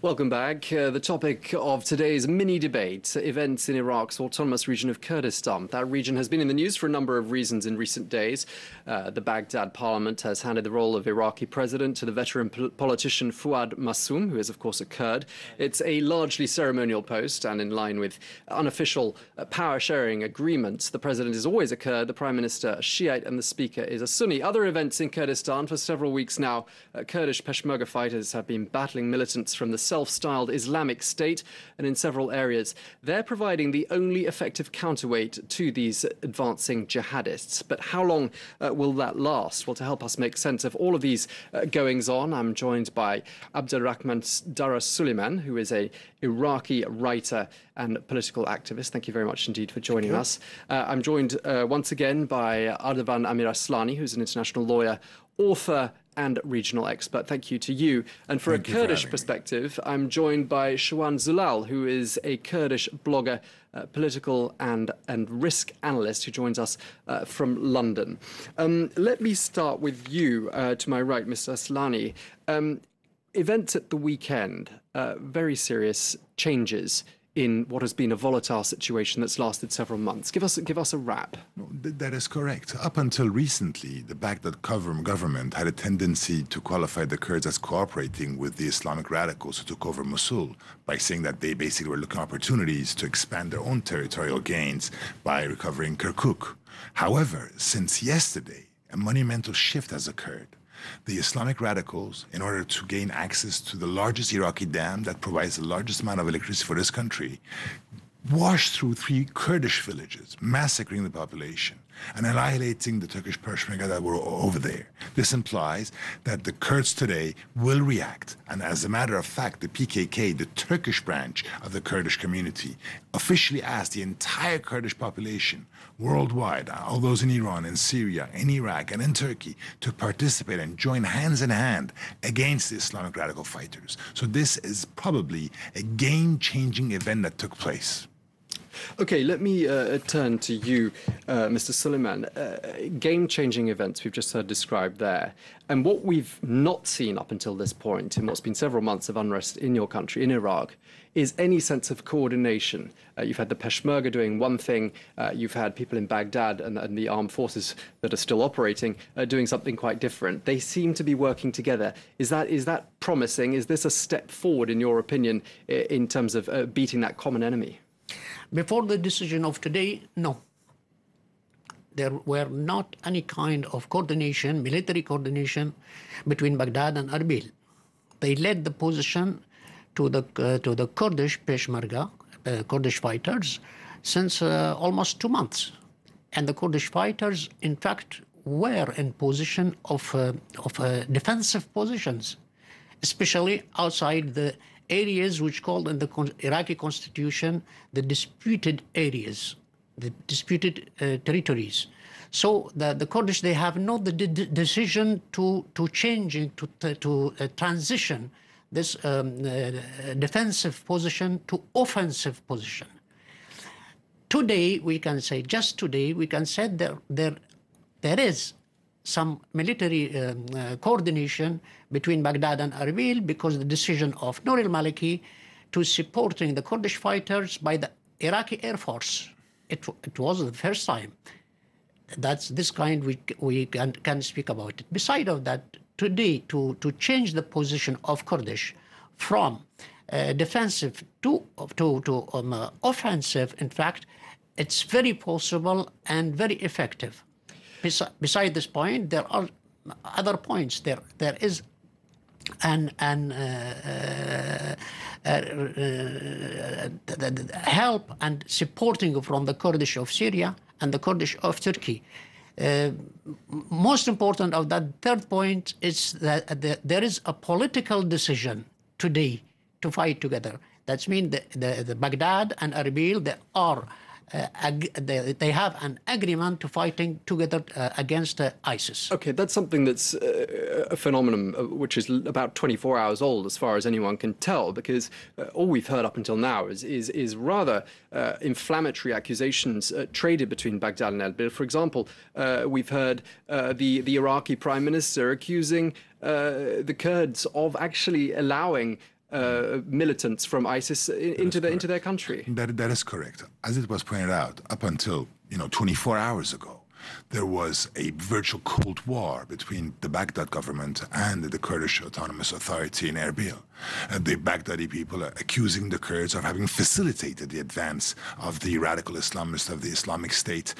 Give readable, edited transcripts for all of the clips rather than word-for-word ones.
Welcome back. The topic of today's mini debate, events in Iraq's autonomous region of Kurdistan. That region has been in the news for a number of reasons in recent days. The Baghdad parliament has handed the role of Iraqi president to the veteran politician Fuad Massoum, who is, of course, a Kurd. It's a largely ceremonial post, and in line with unofficial power-sharing agreements, the president is always a Kurd, the prime minister a Shiite, and the speaker is a Sunni. Other events in Kurdistan for several weeks now, Kurdish Peshmerga fighters have been battling militants from the self-styled Islamic State, and in several areas they're providing the only effective counterweight to these advancing jihadists. But how long will that last? Well, to help us make sense of all of these goings-on, I'm joined by Abdulrahman Suleiman, who is a Iraqi writer and political activist. Thank you very much indeed for joining us. I'm joined once again by Ardivan Aslani, who's an international lawyer, author and regional expert. Thank you to you. And for a Kurdish perspective, I'm joined by Shwan Zulal, who is a Kurdish blogger, political and risk analyst, who joins us from London. Let me start with you, to my right, Mr. Aslani. Events at the weekend, very serious changes in what has been a volatile situation that's lasted several months. Give us a wrap. No, that is correct. Up until recently, the Baghdad government had a tendency to qualify the Kurds as cooperating with the Islamic radicals who took over Mosul by saying that they basically were looking at opportunities to expand their own territorial gains by recovering Kirkuk. However, since yesterday, a monumental shift has occurred. The Islamic radicals, in order to gain access to the largest Iraqi dam that provides the largest amount of electricity for this country, washed through 3 Kurdish villages, massacring the population and annihilating the Turkish Peshmerga that were over there. This implies that the Kurds today will react. And as a matter of fact, the PKK, the Turkish branch of the Kurdish community, officially asked the entire Kurdish population worldwide, all those in Iran, in Syria, in Iraq, and in Turkey, to participate and join hands in hand against the Islamic radical fighters. So this is probably a game-changing event that took place. Okay, let me turn to you, Mr. Suleiman. Game-changing events we've just heard described there. And what we've not seen up until this point, in what's been several months of unrest in your country, in Iraq, is any sense of coordination. You've had the Peshmerga doing one thing, you've had people in Baghdad and the armed forces that are still operating doing something quite different. They seem to be working together. Is that promising? Is this a step forward, in your opinion, in terms of beating that common enemy? Before the decision of today, no. There were not any kind of coordination, military coordination, between Baghdad and Erbil. They led the position to the Kurdish Peshmerga, Kurdish fighters, since almost 2 months. And the Kurdish fighters, in fact, were in position of defensive positions, especially outside the areas which called in the Iraqi constitution the disputed areas, the disputed territories. So the Kurdish, they have not the decision to transition this defensive position to offensive position. Today, we can say, just today, we can say there is some military coordination between Baghdad and Erbil, because the decision of Nour al-Maliki to supporting the Kurdish fighters by the Iraqi Air Force. It was the first time. That's this kind we can speak about it. Beside of that, today to change the position of Kurdish from defensive to offensive, in fact, it's very possible and very effective. Beside this point, there are other points. There is help and supporting from the Kurdish of Syria and the Kurdish of Turkey. Most important of that third point is that there is a political decision today to fight together. That means the Baghdad and Erbil, they have an agreement to fighting together against ISIS. Okay, that's something that's a phenomenon which is about 24 hours old as far as anyone can tell, because all we've heard up until now is rather inflammatory accusations traded between Baghdad and Erbil. For example, we've heard the Iraqi prime minister accusing the Kurds of actually allowing militants from ISIS into their country. That is correct. As it was pointed out, up until 24 hours ago, there was a virtual Cold War between the Baghdad government and the Kurdish Autonomous Authority in Erbil. The Baghdadi people are accusing the Kurds of having facilitated the advance of the radical Islamists of the Islamic State,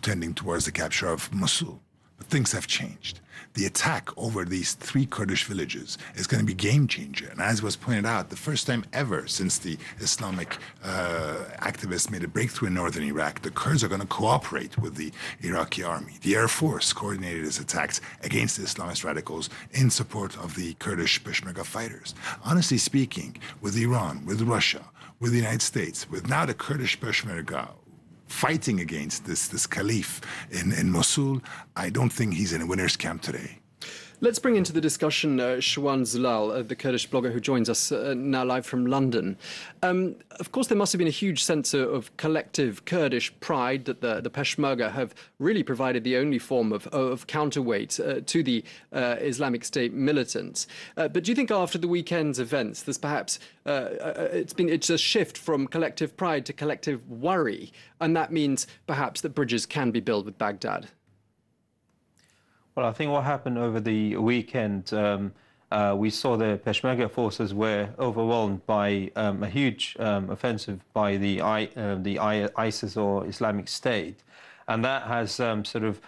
tending towards the capture of Mosul. But things have changed. The attack over these 3 Kurdish villages is going to be a game changer. And as was pointed out, the first time ever since the Islamic activists made a breakthrough in northern Iraq, the Kurds are going to cooperate with the Iraqi army. The Air Force coordinated its attacks against the Islamist radicals in support of the Kurdish Peshmerga fighters. Honestly speaking, with Iran, with Russia, with the United States, with now the Kurdish Peshmerga fighting against this caliph in Mosul, I don't think he's in a winner's camp today. Let's bring into the discussion Shwan Zulal, the Kurdish blogger who joins us now live from London. Of course, there must have been a huge sense of collective Kurdish pride that the Peshmerga have really provided the only form of counterweight to the Islamic State militants. But do you think after the weekend's events, there's perhaps it's a shift from collective pride to collective worry, and that means perhaps that bridges can be built with Baghdad? Well, I think what happened over the weekend, we saw the Peshmerga forces were overwhelmed by a huge offensive by the ISIS or Islamic State. And that has sort of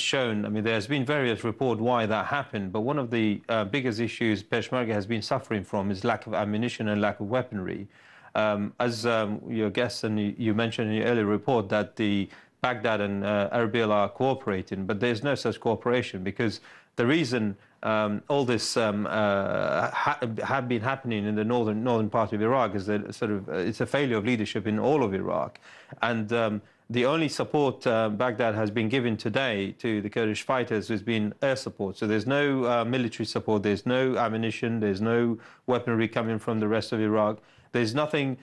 shown, I mean, there's been various reports why that happened, but one of the biggest issues Peshmerga has been suffering from is lack of ammunition and lack of weaponry. As your guest and you mentioned in your earlier report that the Baghdad and Erbil are cooperating, but there's no such cooperation because the reason all this have been happening in the northern part of Iraq is that it's a failure of leadership in all of Iraq, and the only support Baghdad has been given today to the Kurdish fighters has been air support. So there's no military support, there's no ammunition, there's no weaponry coming from the rest of Iraq. There's nothing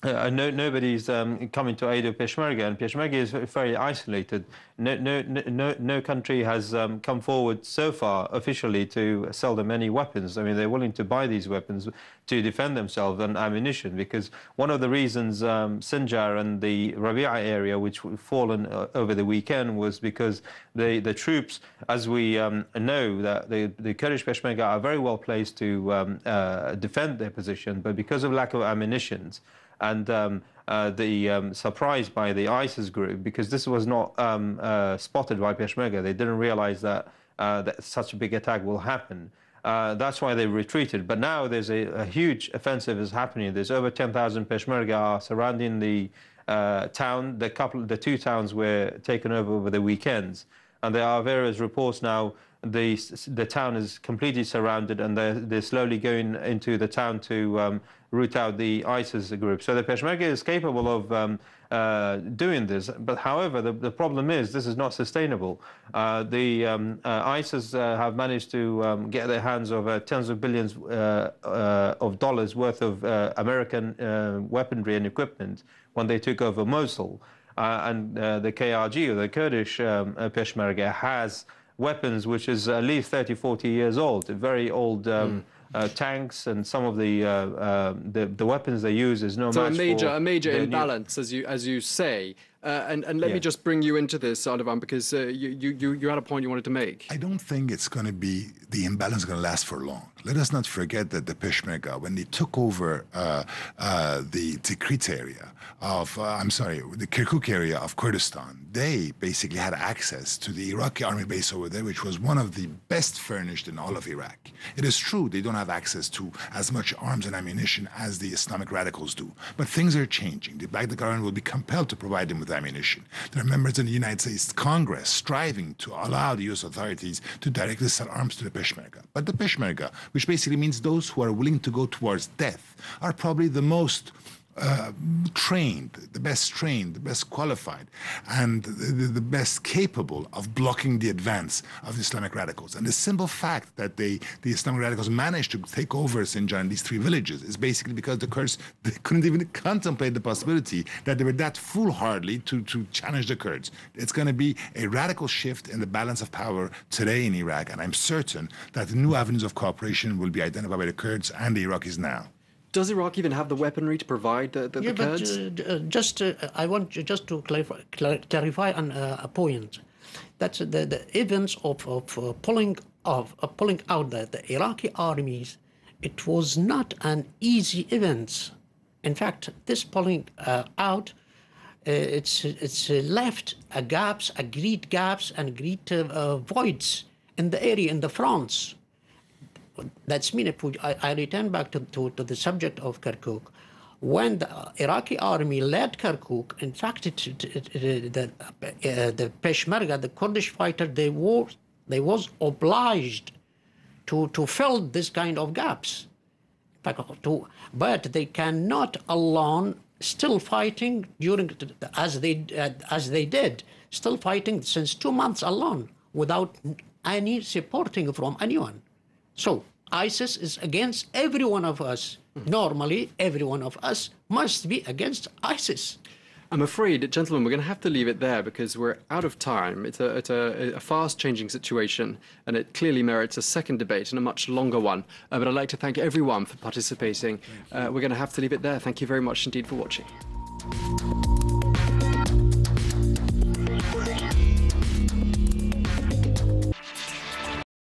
nobody's coming to aid of Peshmerga, and Peshmerga is very isolated. No country has come forward so far officially to sell them any weapons. I mean, they're willing to buy these weapons to defend themselves and ammunition, because one of the reasons Sinjar and the Rabia area, which fallen over the weekend, was because the troops, as we know, that the Kurdish Peshmerga are very well placed to defend their position, but because of lack of ammunition, and the surprise by the ISIS group, because this was not spotted by Peshmerga. They didn't realize that, that such a big attack will happen. That's why they retreated. But now there's a huge offensive is happening. There's over 10,000 Peshmerga surrounding the town. The 2 towns were taken over the weekends. And there are various reports now. The town is completely surrounded, and they're slowly going into the town to root out the ISIS group. So the Peshmerga is capable of doing this. But however, the problem is this is not sustainable. The ISIS have managed to get their hands over tens of billions of dollars worth of American weaponry and equipment when they took over Mosul. And the KRG, or the Kurdish Peshmerga, has weapons which is at least 30, 40 years old, very old tanks, and some of the weapons they use is no match for... So a major imbalance, as you say. And let me just bring you into this, Ardivan, because you had a point you wanted to make. I don't think it's going to be, the imbalance is going to last for long. Let us not forget that the Peshmerga, when they took over the Tikrit area of, the Kirkuk area of Kurdistan, they basically had access to the Iraqi army base over there, which was one of the best furnished in all of Iraq. It is true they don't have access to as much arms and ammunition as the Islamic radicals do, but things are changing. The Baghdad government will be compelled to provide them with ammunition. There are members in the United States Congress striving to allow the U.S. authorities to directly sell arms to the Peshmerga. But the Peshmerga, which basically means those who are willing to go towards death, are probably the most trained, the best qualified, and the best capable of blocking the advance of the Islamic radicals. And the simple fact that the Islamic radicals managed to take over Sinjar and these 3 villages is basically because the Kurds, they couldn't even contemplate the possibility that they were that foolhardy to challenge the Kurds. It's going to be a radical shift in the balance of power today in Iraq, and I'm certain that new avenues of cooperation will be identified by the Kurds and the Iraqis now. Does Iraq even have the weaponry to provide the Kurds? I want just to clarify a point. That's the events of pulling out the Iraqi armies. It was not an easy event. In fact, this pulling out, it's left gaps, great gaps, and great voids in the area, in the fronts. That's mean if I return back to the subject of Kirkuk. When the Iraqi army led Kirkuk, in fact, the Peshmerga, the Kurdish fighter, they was obliged to fill this kind of gaps. But they cannot alone still fighting as they did, still fighting since 2 months alone without any supporting from anyone. So ISIS is against every one of us. Normally, every one of us must be against ISIS. I'm afraid, gentlemen, we're going to have to leave it there because we're out of time. It's a fast-changing situation, and it clearly merits a second debate and a much longer one. But I'd like to thank everyone for participating. We're going to have to leave it there. Thank you very much indeed for watching.